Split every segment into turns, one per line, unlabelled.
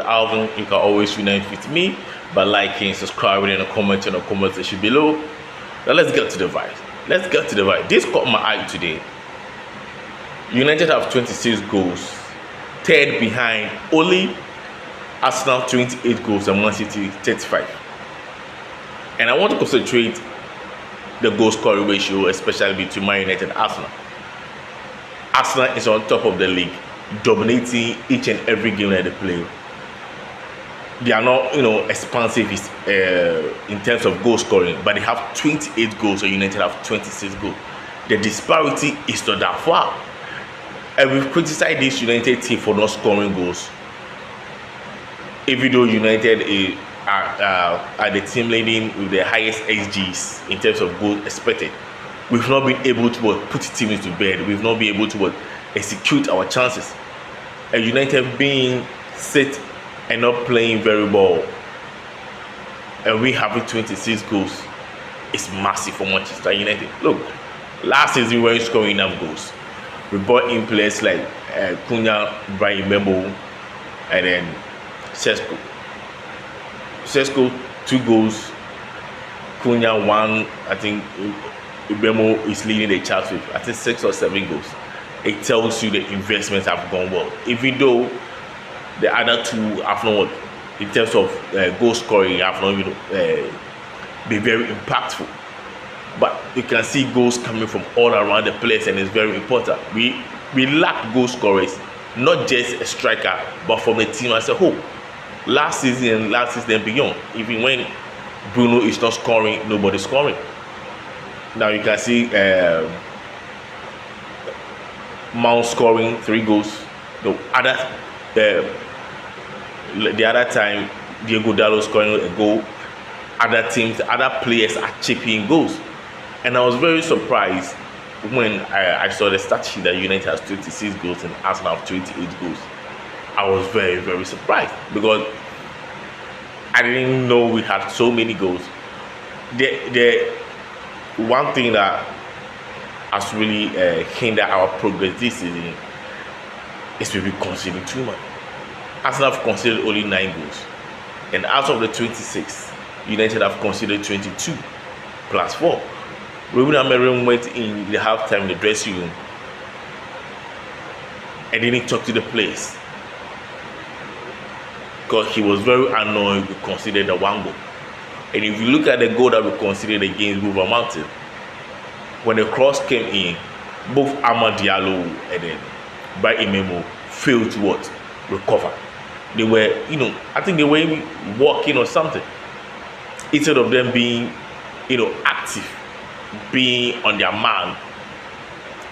Alvin. You can always unite with me by liking, subscribing, and commenting on the comment section below. Now let's get to the vibe. This caught my eye today. United have 26 goals, third behind only Arsenal 28 goals and Man City 35. And I want to concentrate the goal scoring ratio, especially between Man United and Arsenal. Arsenal is on top of the league, dominating each and every game that they play. They are not, expansive in terms of goal scoring, but they have 28 goals, and United have 26 goals. The disparity is not that far. And we've criticized this United team for not scoring goals. Even though United are the team leading with the highest XGs in terms of goals expected, we've not been able to put the team into bed. We've not been able to execute our chances. And United being sit and not playing very well, and we having 26 goals, is massive for Manchester United. Look, last season we weren't scoring enough goals. We brought in players like Cunha, Brian Memo, and then Sesko. Sesko 2 goals, Cunha 1. I think Memo is leading the charge with 6 or 7 goals. It tells you the investments have gone well, even though the other 2 have not, in terms of goal scoring, have not been very impactful. But you can see goals coming from all around the place, and it's very important. We lack goal scorers, not just a striker, but from the team as a whole. Last season and beyond, even when Bruno is not scoring, nobody's scoring. Now you can see Mount scoring 3 goals. The other time, Diego Dalot scoring a goal. Other teams, other players are chipping goals. And I was very surprised when I saw the stat sheet that United has 26 goals and Arsenal have 28 goals. I was very, very surprised because I didn't know we had so many goals. The one thing that has really hindered our progress this season is we conceding too much. Arsenal have conceded only 9 goals, and out of the 26, United have conceded 22 plus 4. Ruben Amorim went in the halftime in the dressing room and didn't talk to the players because he was very annoyed we conceded the 1 goal. And if you look at the goal that we conceded against Wolverhampton, when the cross came in, both Amad Diallo and then Brian Memo failed to recover. They were, I think they were walking or something. Instead of them being, active, being on their man,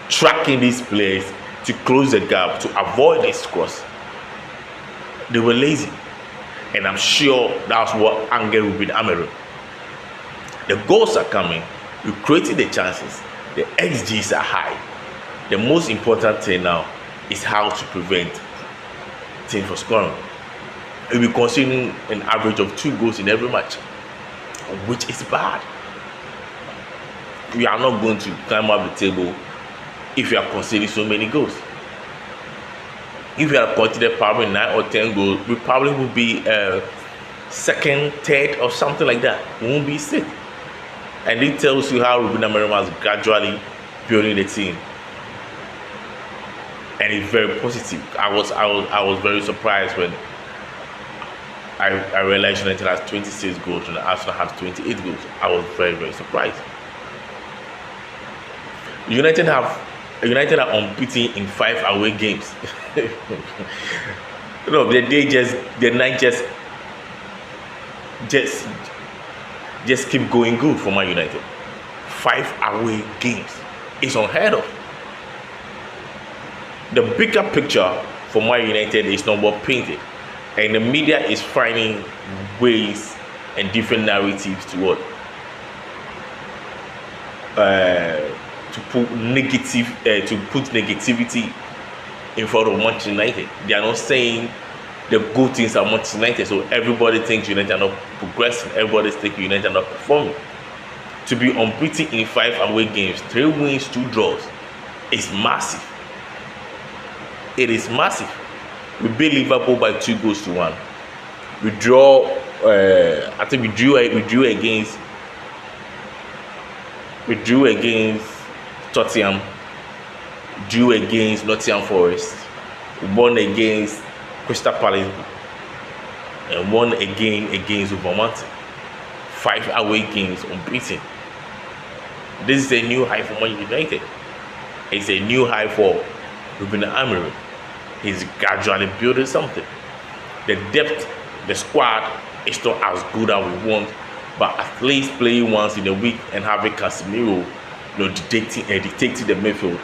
tracking these players to close the gap, to avoid this cross, they were lazy. And I'm sure that's what angered Ruben Amorim. The goals are coming. You created the chances. The XGs are high. The most important thing now is how to prevent teams from scoring. We'll be conceding an average of 2 goals in every match, which is bad. We are not going to climb up the table if we are conceding so many goals. If we are conceding probably 9 or 10 goals, we probably will be second, third, or something like that. We won't be 6th. And it tells you how Ruben Amorim was gradually building the team, and it's very positive. I was very surprised when I realized United has 26 goals and Arsenal has 28 goals. I was very, very surprised. United are unbeaten in 5 away games. The night just keep going good for Man United. 5 away games is unheard of. The bigger picture for Man United is not well painted, and the media is finding ways and different narratives to put negativity in front of Manchester United. They are not saying the good things are Manchester United, so everybody thinks United are not progressing. Everybody thinks United are not performing. To be unbeaten in 5 away games, 3 wins, 2 draws, is massive. It is massive. We beat Liverpool by 2 goals to 1. We draw. I think we drew against. We drew against Tottenham. Drew against Nottingham Forest. We won against Crystal Palace. And won again against Wolverhampton. 5 away games unbeaten. This is a new high for Man United. It's a new high for Ruben Amorim. He's gradually building something. The depth, the squad is not as good as we want, but at least playing once in a week and having Casemiro, dictating the midfield,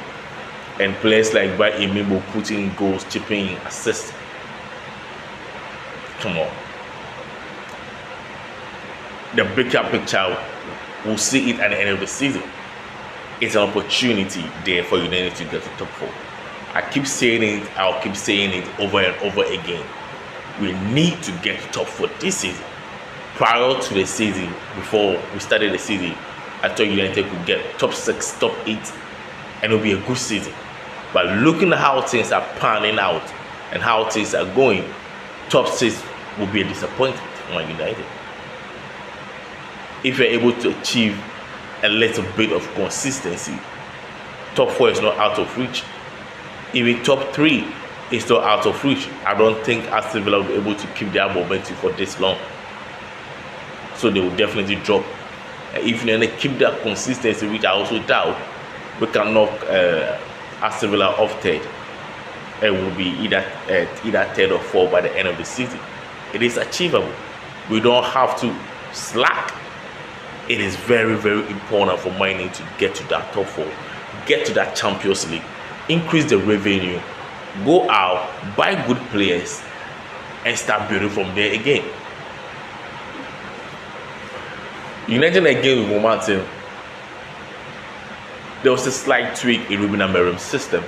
and players like Bright Emimo putting goals, chipping in assists. Come on. The bigger picture, we'll see it at the end of the season. It's an opportunity there for United to get to top 4. I keep saying it, I'll keep saying it over and over again. We need to get to top 4 this season. Prior to the season, before we started the season, I thought United could get top 6, top 8, and it'll be a good season. But looking at how things are panning out and how things are going, top 6 will be a disappointment for Man United. If you're able to achieve a little bit of consistency, top 4 is not out of reach. Even top 3 is not out of reach. I don't think Aston Villa will be able to keep their momentum for this long. So they will definitely drop. If you keep that consistency, which I also doubt, we can knock Aston Villa off 3rd. It will be either 3rd or 4th by the end of the season. It is achievable. We don't have to slack. It is very, very important for Man United to get to that top 4, get to that Champions League, increase the revenue, go out, buy good players, and start building from there again. United again with Wolverhampton, there was a slight tweak in Ruben Amorim's system.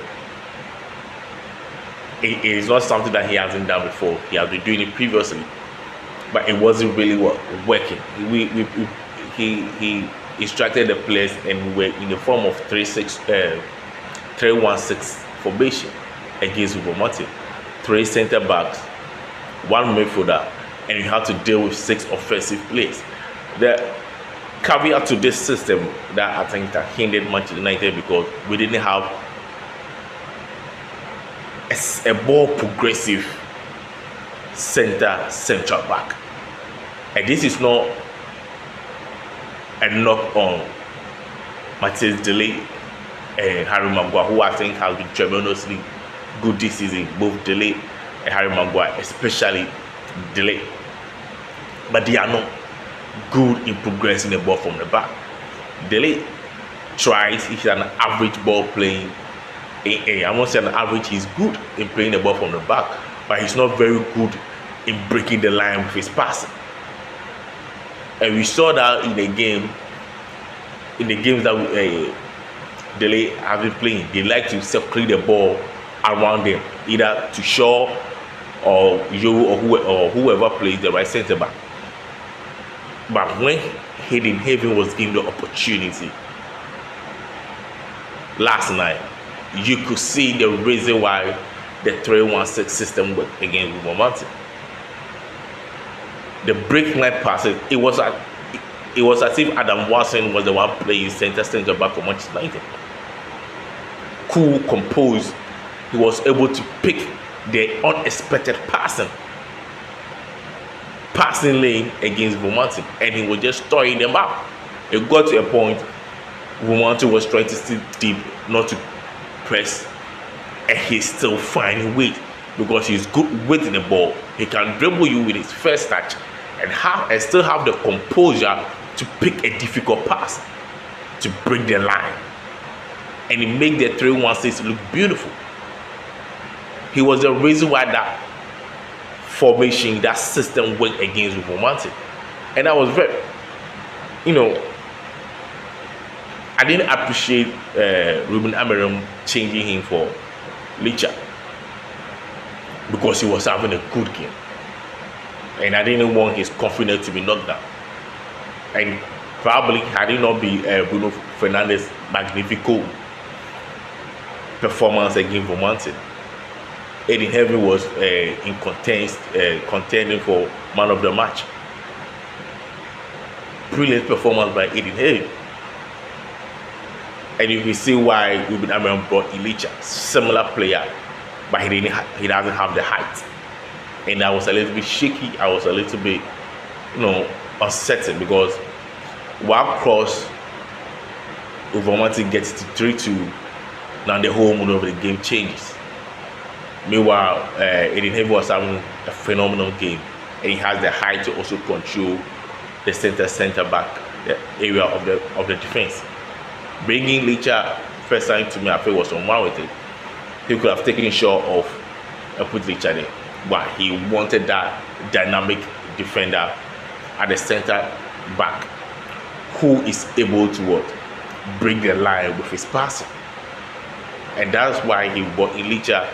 It is not something that he hasn't done before. He has been doing it previously, but it wasn't really working. He instructed the players, and we were in the form of 3-1-6 formation against Wolverhampton. 3 center backs, 1 midfielder, and you have to deal with 6 offensive players. The caveat to this system that I think that hindered Manchester United, because we didn't have a more progressive central back, and this is not a knock on Matthias De Ligt and Harry Maguire, who I think has been tremendously good this season. Both De Ligt and Harry Maguire, especially De Ligt, but they are not good in progressing the ball from the back. De Ligt tries, he's an average ball playing. I'm not saying an average, he's good in playing the ball from the back, but he's not very good in breaking the line with his passing. And we saw that in the games that De Ligt have been playing. They like to circle the ball around them, either to Shaw or you or whoever plays the right centre back. But when Hayden was given the opportunity last night, you could see the reason why the 3-1-6 system worked against Wolverhampton. The break line passes, it was as if Adam Watson was the one playing center back for Manchester United. Cool, composed, he was able to pick the unexpected passing lane against Wolverhampton, and he was just throwing them out. It got to a point Wolverhampton was trying to sit deep, not to press, and he's still finding weight because he's good with the ball. He can dribble you with his first touch and still have the composure to pick a difficult pass to break the line, and he made the 3-1-6 look beautiful. He was the reason why that formation, that system worked against Wolverhampton. And I was very, I didn't appreciate Ruben Amorim changing him for Licha, because he was having a good game, and I didn't want his confidence to be knocked down. And probably had it not been Bruno Fernandes' magnifico performance against Wolverhampton, Aiden Heavy was contending for man of the match. Brilliant performance by Aiden Heavy. And you can see why Ruben Amorim brought Ilicha, similar player, but he doesn't have the height. And I was a little bit shaky. I was a little bit, uncertain, because while Cross over Martin gets to 3-2, now the whole mood of the game changes. Meanwhile, Aiden Heavy was having a phenomenal game, and he has the height to also control the center back, the area of the defense. Bringing Licha first time to me, I feel was unwarranted. He could have taken shot off and put Licha there, but he wanted that dynamic defender at the center back who is able to bring the line with his passing. And that's why he brought Ilicha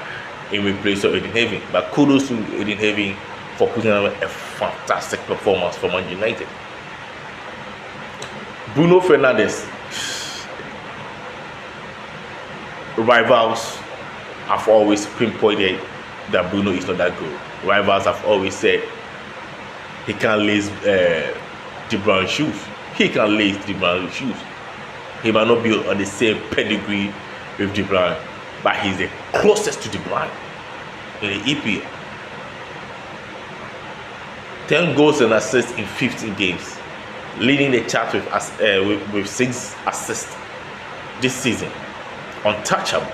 in replace of Aiden Heavy. But kudos to Aiden Heavy for putting on a fantastic performance for Man United. Bruno Fernandes. Rivals have always pinpointed that Bruno is not that good. Rivals have always said he can't lace De Bruyne's shoes. He can lace De Bruyne's shoes. He might not be on the same pedigree with De Bruyne, but he's the closest to De Bruyne in the EPL. 10 goals and assists in 15 games, leading the chart with 6 assists this season. Untouchable.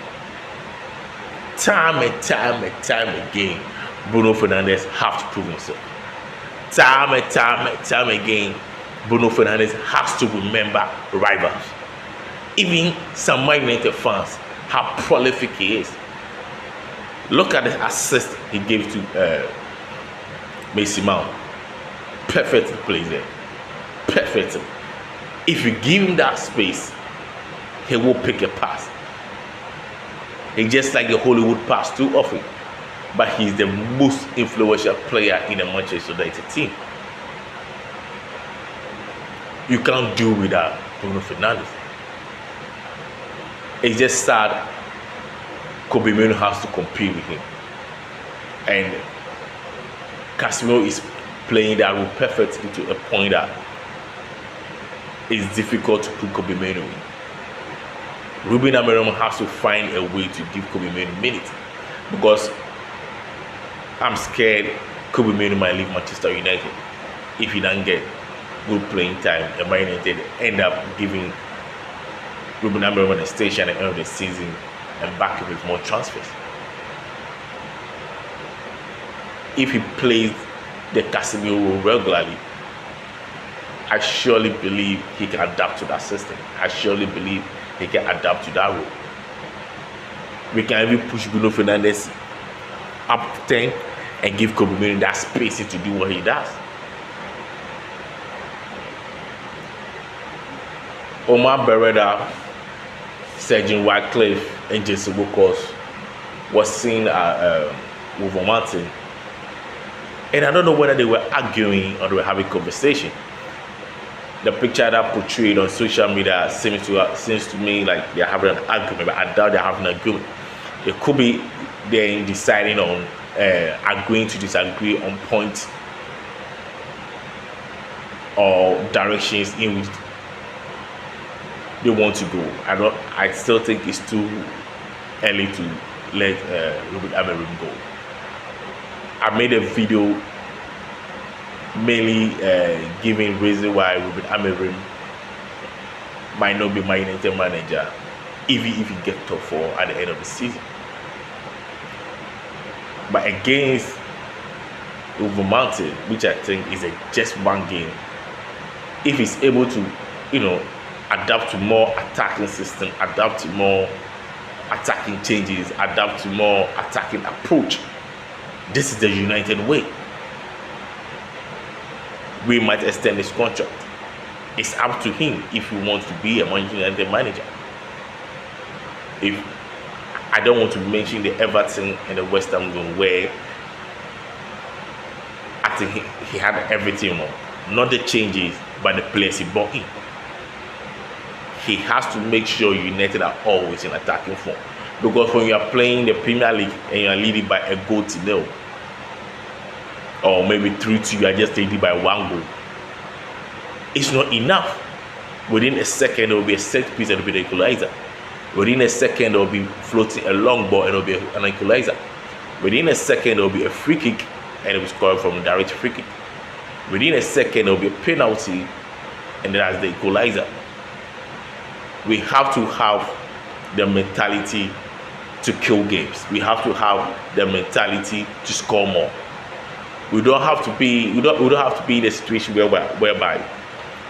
Time and time again, Bruno Fernandes have to prove himself. Time and time again, Bruno Fernandes has to remember rivals. Even some Man United fans, how prolific he is. Look at the assist he gave to Mason Mount. Perfect place there. Perfect. If you give him that space, he will pick a pass. He just like the Hollywood pass too often, but he's the most influential player in the Manchester United team. You can't do without Bruno Fernandes. It's just sad Kobe Mino has to compete with him, and Casemiro is playing that role perfectly to a point that it's difficult to put Kobe Mino in. Ruben Amorim has to find a way to give Kobe Mino minutes, because I'm scared Kobe Mino might leave Manchester United if he doesn't get good playing time. And Man United end up giving Ruben Amorim a station at the end of the season and back with more transfers. If he plays the Casemiro role regularly, I surely believe he can adapt to that system. I surely believe he can adapt to that role. We can even push Bruno Fernandes up 10 and give Kobe Mino that space to do what he does. Omar Beretta, Sergeant Wycliffe, and Jason Wilcox was seen at Wolverhampton. And I don't know whether they were arguing or they were having a conversation. The picture that portrayed on social media seems to me like they're having an argument, but I doubt they're having an argument. It could be they're deciding on agreeing to disagree on points or directions in which they want to go. I still think it's too early to let Ruben Amorim go. I made a video mainly giving reason why Ruben Amorim might not be my United manager even if he gets top 4 at the end of the season. But against Wolverhampton, which I think is just one game, if he's able to, adapt to more attacking system, adapt to more attacking changes, adapt to more attacking approach, this is the United way. We might extend his contract. It's up to him if he wants to be a Manchester United manager. If I don't want to mention the Everton and the West Ham game where I think he had everything on, not the changes, but the players he brought in. He has to make sure United are always in attacking form. Because when you are playing the Premier League and you are leading by a goal to nil, or maybe 3-2, you are just leading by 1 goal, it's not enough. Within a second, there will be a set piece and it will be the equalizer. Within a second, there will be floating a long ball and it will be an equalizer. Within a second, there will be a free kick and it will score from a direct free kick. Within a second, there will be a penalty and that's the equalizer. We have to have the mentality to kill games. We have to have the mentality to score more. We don't have to be in a situation whereby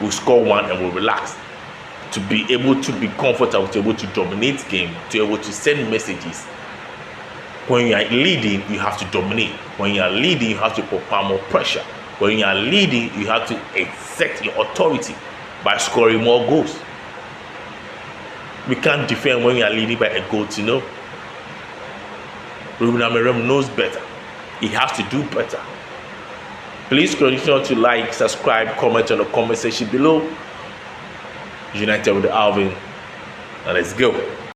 we score one and we relax. To be able to be comfortable, to be able to dominate game, to be able to send messages. When you are leading, you have to dominate. When you are leading, you have to put more pressure. When you are leading, you have to exert your authority by scoring more goals. We can't defend when you are leading by a goal to nil. Ruben Amorim knows better. He has to do better. Please continue to like, subscribe, comment on the comment section below. United with Alvin. Now let's go.